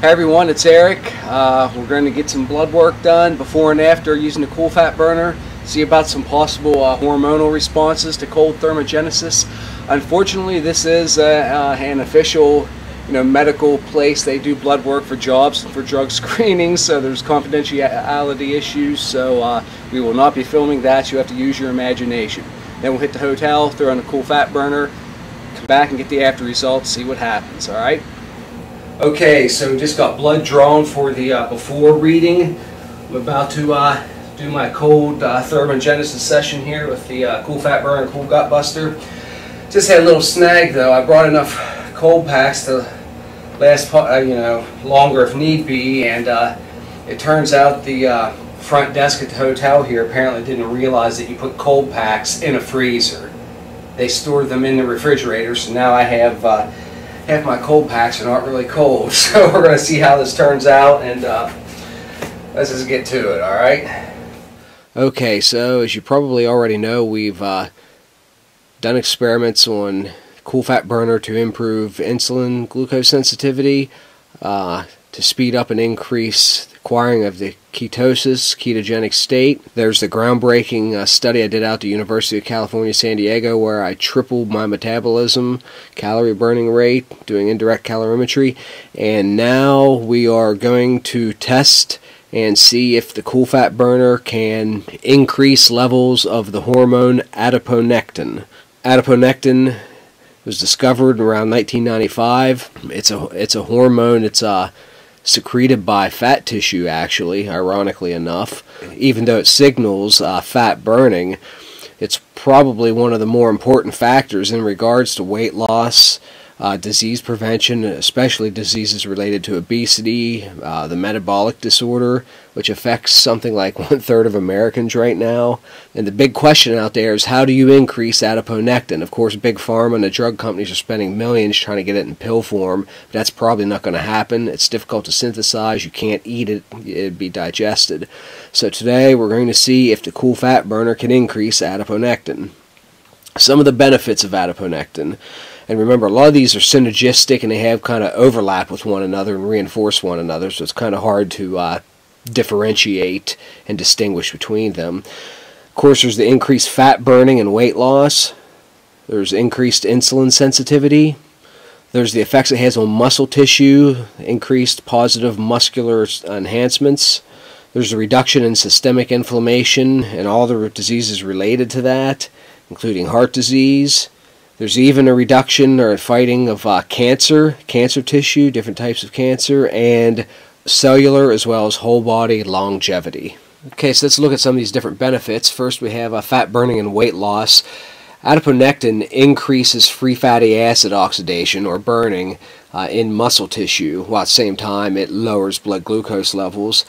Hi everyone, it's Eric. We're going to get some blood work done before and after using the cool fat burner. See about some possible hormonal responses to cold thermogenesis. Unfortunately, this is an official, medical place. They do blood work for jobs and for drug screenings, so there's confidentiality issues. So we will not be filming that. You have to use your imagination. Then we'll hit the hotel, throw in a cool fat burner, come back and get the after results. See what happens. All right. Okay, so just got blood drawn for the before reading. I'm about to do my cold thermogenesis session here with the cool fat burner and cool gut buster. Just had a little snag though. I brought enough cold packs to last longer if need be, and it turns out the front desk at the hotel here apparently didn't realize that you put cold packs in a freezer. They stored them in the refrigerator, so now I have half my cold packs are not really cold. So we're going to see how this turns out, and let's just get to it, alright? Okay, so as you probably already know, we've done experiments on cool fat burner to improve insulin glucose sensitivity, to speed up and increase the acquiring of the ketogenic state. There's the groundbreaking study I did out at the University of California, San Diego, where I tripled my metabolism, calorie burning rate, doing indirect calorimetry, and now we are going to test and see if the cool fat burner can increase levels of the hormone adiponectin. Adiponectin was discovered around 1995. It's a hormone. It's secreted by fat tissue, actually, ironically enough. Even though it signals fat burning, it's probably one of the more important factors in regards to weight loss, disease prevention, especially diseases related to obesity, the metabolic disorder, which affects something like 1/3 of Americans right now. And the big question out there is, how do you increase adiponectin? Of course, big pharma and the drug companies are spending millions trying to get it in pill form, but that's probably not going to happen. It's difficult to synthesize. You can't eat it. It'd be digested. So today we're going to see if the cool fat burner can increase adiponectin. Some of the benefits of adiponectin. And remember, a lot of these are synergistic and they have kind of overlap with one another and reinforce one another, so it's kind of hard to differentiate and distinguish between them. Of course, there's the increased fat burning and weight loss. There's increased insulin sensitivity. There's the effects it has on muscle tissue, increased positive muscular enhancements. There's a reduction in systemic inflammation and all the diseases related to that, including heart disease. There's even a reduction or a fighting of cancer tissue, different types of cancer, and cellular as well as whole body longevity. Okay, so let's look at some of these different benefits. First, we have fat burning and weight loss. Adiponectin increases free fatty acid oxidation or burning in muscle tissue, while at the same time it lowers blood glucose levels.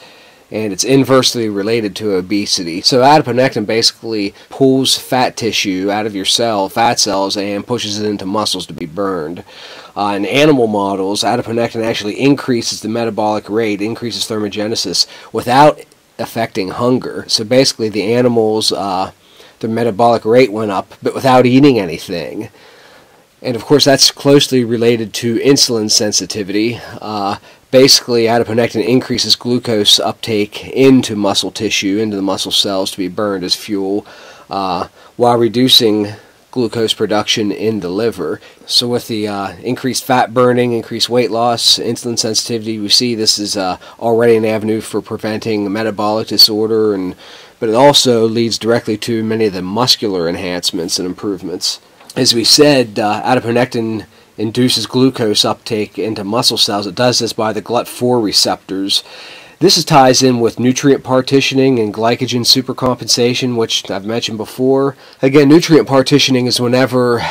And it's inversely related to obesity. So adiponectin basically pulls fat tissue out of your fat cells, and pushes it into muscles to be burned. In animal models, adiponectin actually increases the metabolic rate, increases thermogenesis, without affecting hunger. So basically the animals, their metabolic rate went up, but without eating anything. And of course that's closely related to insulin sensitivity. Basically, adiponectin increases glucose uptake into muscle tissue, into the muscle cells to be burned as fuel, while reducing glucose production in the liver. So with the increased fat burning, increased weight loss, insulin sensitivity, we see this is already an avenue for preventing metabolic disorder, but it also leads directly to many of the muscular enhancements and improvements. As we said, adiponectin induces glucose uptake into muscle cells. It does this by the GLUT4 receptors. This ties in with nutrient partitioning and glycogen supercompensation, which I've mentioned before. Again, nutrient partitioning is whenever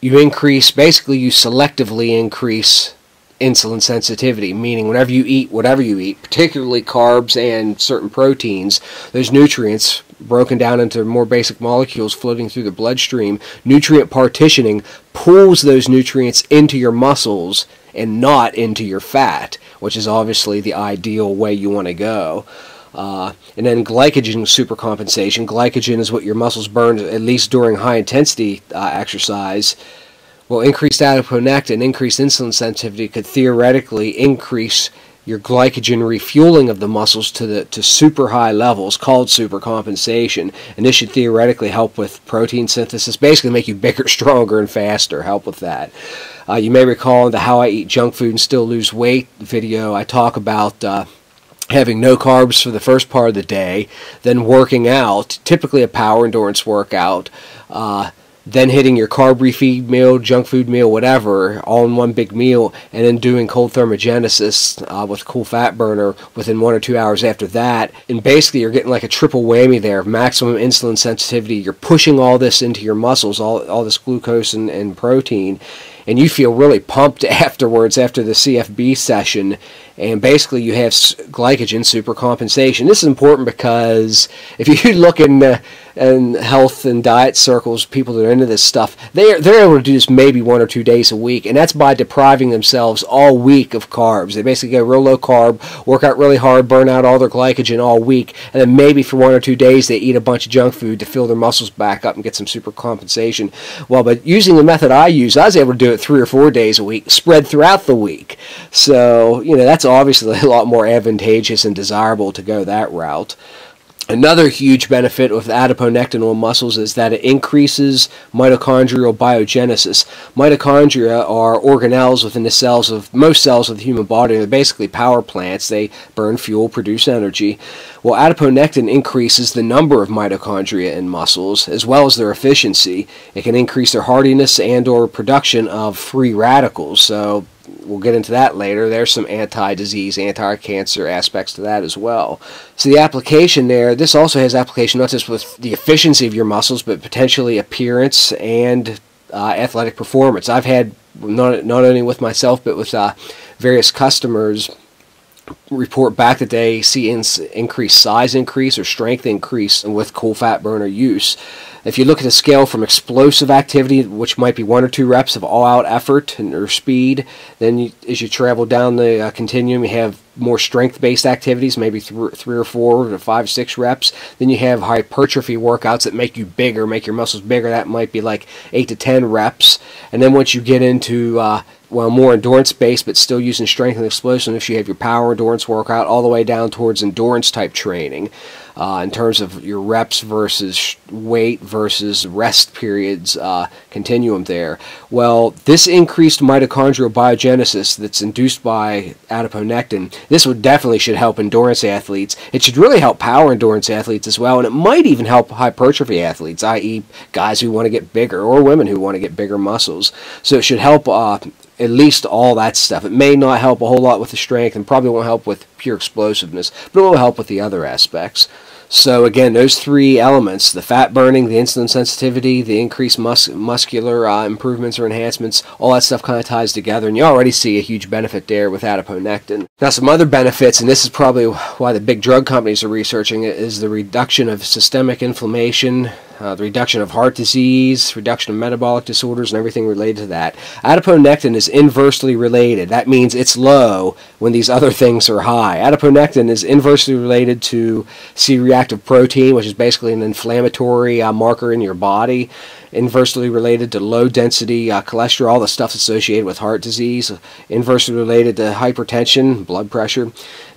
you increase, basically you selectively increase insulin sensitivity, meaning whenever you eat whatever you eat, particularly carbs and certain proteins, those nutrients broken down into more basic molecules floating through the bloodstream, nutrient partitioning pulls those nutrients into your muscles and not into your fat, which is obviously the ideal way you want to go. And then glycogen supercompensation. Glycogen is what your muscles burn, at least during high intensity exercise. Well, increased adiponectin, increased insulin sensitivity could theoretically increase your glycogen refueling of the muscles to super high levels called supercompensation, and this should theoretically help with protein synthesis, basically make you bigger, stronger, and faster, help with that. You may recall in the How I Eat Junk Food and Still Lose Weight video, I talk about having no carbs for the first part of the day, then working out, typically a power endurance workout, then hitting your carb refeed meal, junk food meal, whatever, all in one big meal, and then doing cold thermogenesis with cool fat burner within 1 or 2 hours after that. And basically you're getting like a triple whammy there of maximum insulin sensitivity. You're pushing all this into your muscles, all this glucose and protein, and you feel really pumped afterwards after the CFB session, and basically you have glycogen supercompensation. This is important because if you look in health and diet circles, people that are into this stuff, they're able to do this maybe 1 or 2 days a week, and that's by depriving themselves all week of carbs. They basically go real low carb, work out really hard, burn out all their glycogen all week, and then maybe for 1 or 2 days they eat a bunch of junk food to fill their muscles back up and get some supercompensation. Well, but using the method I use, I was able to do it 3 or 4 days a week, spread throughout the week. So, you know, that's obviously a lot more advantageous and desirable to go that route. Another huge benefit with adiponectin on muscles is that it increases mitochondrial biogenesis. Mitochondria are organelles within the cells of most cells of the human body. They're basically power plants. They burn fuel, produce energy. Well, adiponectin increases the number of mitochondria in muscles as well as their efficiency. It can increase their hardiness and or production of free radicals. So we'll get into that later. There's some anti-disease, anti-cancer aspects to that as well. So the application there, this also has application not just with the efficiency of your muscles, but potentially appearance and athletic performance. I've had, not only with myself, but with various customers, report back that they see increased size increase or strength increase with cool fat burner use. If you look at a scale from explosive activity, which might be 1 or 2 reps of all-out effort or speed, then as you travel down the continuum, you have more strength-based activities, maybe 3 or 4 to 5, 6 reps. Then you have hypertrophy workouts that make you bigger, make your muscles bigger. That might be like 8 to 10 reps. And then once you get into well, more endurance-based, but still using strength and explosiveness, you have your power endurance workout all the way down towards endurance-type training. In terms of your reps versus weight versus rest periods continuum there. Well, this increased mitochondrial biogenesis that's induced by adiponectin, this definitely should help endurance athletes. It should really help power endurance athletes as well, and it might even help hypertrophy athletes, i.e. guys who want to get bigger or women who want to get bigger muscles. So it should help at least all that stuff. It may not help a whole lot with the strength and probably won't help with pure explosiveness, but it will help with the other aspects. So again, those 3 elements, the fat burning, the insulin sensitivity, the increased muscular improvements or enhancements, all that stuff kind of ties together, and you already see a huge benefit there with adiponectin. Now some other benefits, and this is probably why the big drug companies are researching it, is the reduction of systemic inflammation, the reduction of heart disease, reduction of metabolic disorders, and everything related to that. Adiponectin is inversely related. That means it's low when these other things are high. Adiponectin is inversely related to C-reactive protein, which is basically an inflammatory marker in your body. Inversely related to low-density cholesterol, the stuff associated with heart disease. Inversely related to hypertension, blood pressure.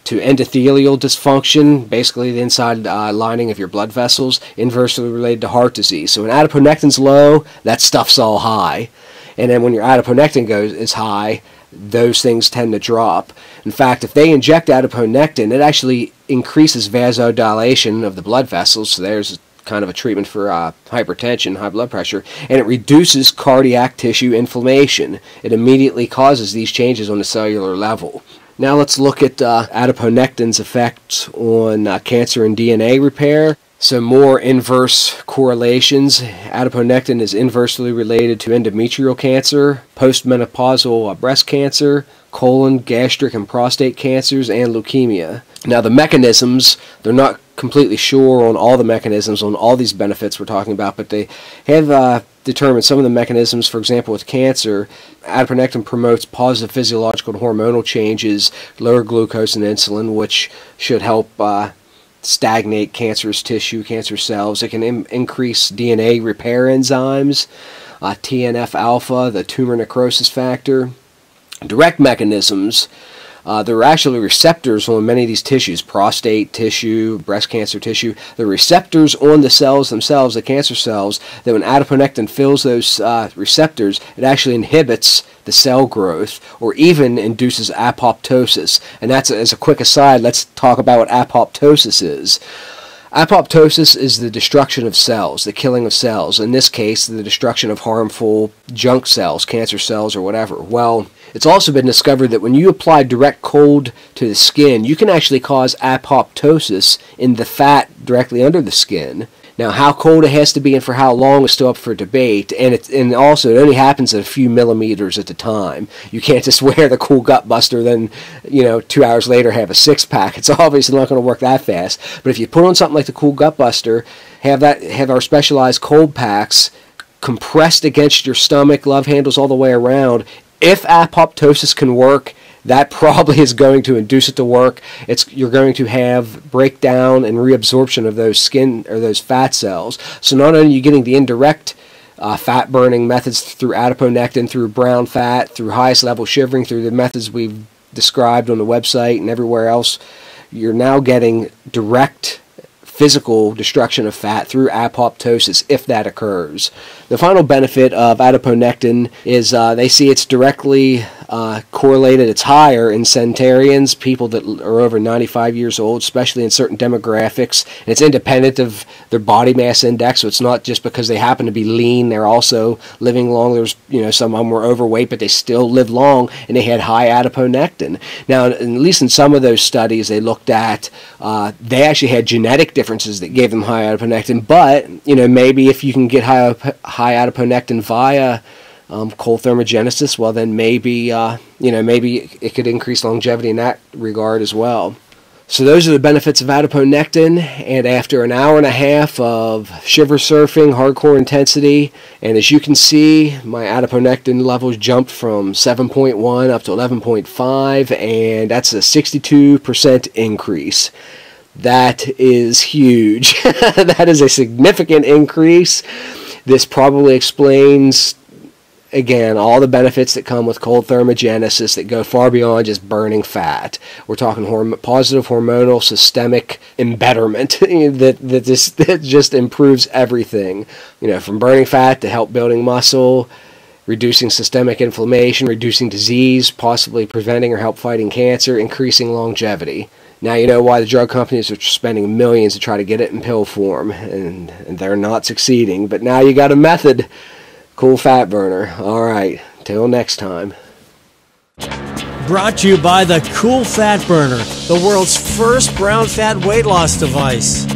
To endothelial dysfunction, basically the inside lining of your blood vessels. Inversely related to heart disease. So when adiponectin's low, that stuff's all high. And then when your adiponectin is high, those things tend to drop. In fact, if they inject adiponectin, it actually increases vasodilation of the blood vessels. So there's kind of a treatment for hypertension, high blood pressure, and it reduces cardiac tissue inflammation. It immediately causes these changes on the cellular level. Now let's look at adiponectin's effect on cancer and DNA repair. So more inverse correlations. Adiponectin is inversely related to endometrial cancer, postmenopausal breast cancer, colon, gastric, and prostate cancers, and leukemia. Now the mechanisms, they're not completely sure on all the mechanisms on all these benefits we're talking about, but they have determined some of the mechanisms. For example, with cancer, adiponectin promotes positive physiological and hormonal changes, lower glucose and insulin, which should help stagnate cancerous tissue, cancer cells. It can increase DNA repair enzymes, TNF-alpha, the tumor necrosis factor. Direct mechanisms, There are actually receptors on many of these tissues, prostate tissue, breast cancer tissue. The receptors on the cells themselves, the cancer cells, that when adiponectin fills those receptors, it actually inhibits the cell growth or even induces apoptosis. And that's, as a quick aside, let's talk about what apoptosis is. Apoptosis is the destruction of cells, the killing of cells. In this case, the destruction of harmful junk cells, cancer cells or whatever. Well, it's also been discovered that when you apply direct cold to the skin, you can actually cause apoptosis in the fat directly under the skin. Now, how cold it has to be and for how long is still up for debate, and also it only happens at a few millimeters at a time. You can't just wear the cool gut buster, then 2 hours later have a six-pack. It's obviously not going to work that fast. But if you put on something like the cool gut buster, have our specialized cold packs compressed against your stomach, love handles all the way around. If apoptosis can work, that probably is going to induce it to work. You're going to have breakdown and reabsorption of those skin or those fat cells. So not only are you getting the indirect fat burning methods through adiponectin, through brown fat, through highest level shivering, through the methods we've described on the website and everywhere else, you're now getting direct physical destruction of fat through apoptosis if that occurs. The final benefit of adiponectin is they see it's directly correlated, it's higher in centenarians, people that are over 95 years old, especially in certain demographics. And it's independent of their body mass index, so it's not just because they happen to be lean, they're also living long. There's, some of them were overweight, but they still live long, and they had high adiponectin. Now, at least in some of those studies they looked at, they actually had genetic differences that gave them high adiponectin, but, maybe if you can get high adiponectin via cold thermogenesis, well then maybe maybe it could increase longevity in that regard as well. So those are the benefits of adiponectin, and after an hour and a half of shiver surfing, hardcore intensity, and as you can see, my adiponectin levels jumped from 7.1 up to 11.5, and that's a 62% increase. That is huge. That is a significant increase. This probably explains, again, all the benefits that come with cold thermogenesis that go far beyond just burning fat. We're talking positive hormonal systemic embetterment that just improves everything. From burning fat to help building muscle, reducing systemic inflammation, reducing disease, possibly preventing or help fighting cancer, increasing longevity. Now you know why the drug companies are spending millions to try to get it in pill form, and they're not succeeding. But now you got a method. Cool fat burner. Alright, till next time. Brought to you by the Cool Fat Burner, the world's first brown fat weight loss device.